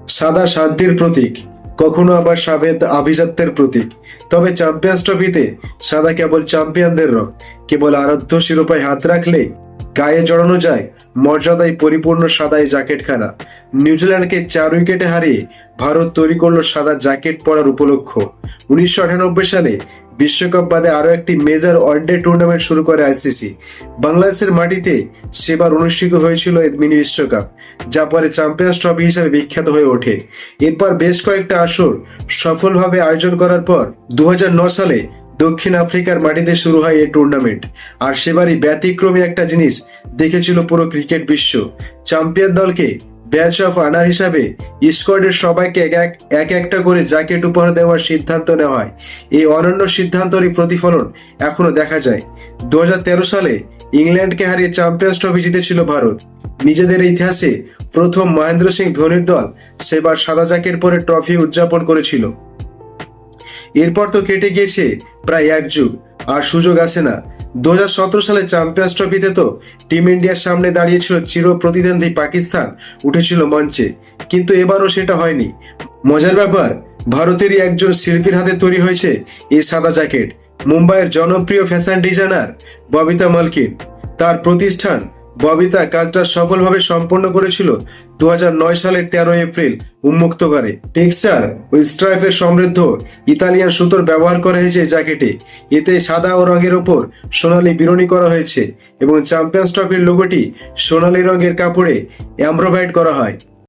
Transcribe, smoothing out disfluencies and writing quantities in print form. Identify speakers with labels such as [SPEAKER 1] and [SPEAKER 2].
[SPEAKER 1] সাদা শান্তির প্রতীক, কখনো আবার সাবেদ আভিজাত্যের প্রতীক। তবে চ্যাম্পিয়ন্স ট্রফিতে সাদা কেবল চ্যাম্পিয়নদের রং। কেবল আরাধ্য শিরোপায় হাত রাখলে গায়ে জড়ানো যায় মর্যাদায় পরিপূর্ণ সাদাই জ্যাকেটখানা। নিউজিল্যান্ডকে 4 উইকেটে হারিয়ে ভারত তৈরি করলো সাদা জ্যাকেট পরার উপলক্ষ। 1998 সালে বিশ্বকাপ বাদে আরও একটি মেজর ওয়ানডে টুর্নামেন্ট শুরু করে আইসিসি। বাংলাদেশের মাটিতে সেবার অনুষ্ঠিত হয়েছিল এই মিনি বিশ্বকাপ, যা পরে চ্যাম্পিয়ন্স ট্রফি হিসেবে বিখ্যাত হয়ে ওঠে। এরপর বেশ কয়েকটা আসর সফলভাবে আয়োজন করার পর 2009 সালে দক্ষিণ আফ্রিকার মাটিতে শুরু হয় এই টুর্নামেন্ট। আর সেবারই ব্যতিক্রমী একটা জিনিস দেখেছিল পুরো ক্রিকেট বিশ্ব। চ্যাম্পিয়ন দলকে ব্যাচ অফ অনার হিসাবে স্কোয়াডের সবাইকে এক একটা করে জ্যাকেট উপহার দেওয়ার সিদ্ধান্ত নেওয়া হয়। এই অনন্য সিদ্ধান্তেরই প্রতিফলন এখনো দেখা যায়। 2013 সালে ইংল্যান্ডকে হারিয়ে চ্যাম্পিয়ন্স ট্রফি জিতেছিল ভারত। নিজেদের ইতিহাসে প্রথম মহেন্দ্র সিং ধোনির দল সেবার সাদা জ্যাকেট পরে ট্রফি উদযাপন করেছিল। এরপর তো কেটে গিয়েছে প্রায় এক যুগ, আর সুযোগ আসে না। 2017 সালে চ্যাম্পিয়ন্স ট্রফিতে তো টিম ইন্ডিয়ার সামনে দাঁড়িয়েছিল চির প্রতিদ্বন্দ্বী পাকিস্তান, উঠেছিল মঞ্চে, কিন্তু এবারও সেটা হয়নি। মজার ব্যাপার, ভারতেরই একজন শিল্পীর হাতে তৈরি হয়েছে এই সাদা জ্যাকেট। মুম্বাইয়ের জনপ্রিয় ফ্যাশন ডিজাইনার ববিতা মালকিন, তার প্রতিষ্ঠান ববিতা কাজটা সফলভাবে সম্পন্ন করেছিল 2009 সালের 13 এপ্রিল উন্মুক্ত করে। টেক্সচার ও স্ট্রাইপের সমৃদ্ধ ইতালিয়ান সুতোর ব্যবহার করা হয়েছে এই জ্যাকেটে। এতে সাদা ও রঙের ওপর সোনালী বিরনি করা হয়েছে এবং চ্যাম্পিয়ন্স ট্রফির লোগোটি সোনালী রঙের কাপড়ে এমব্রয়ডারি করা হয়।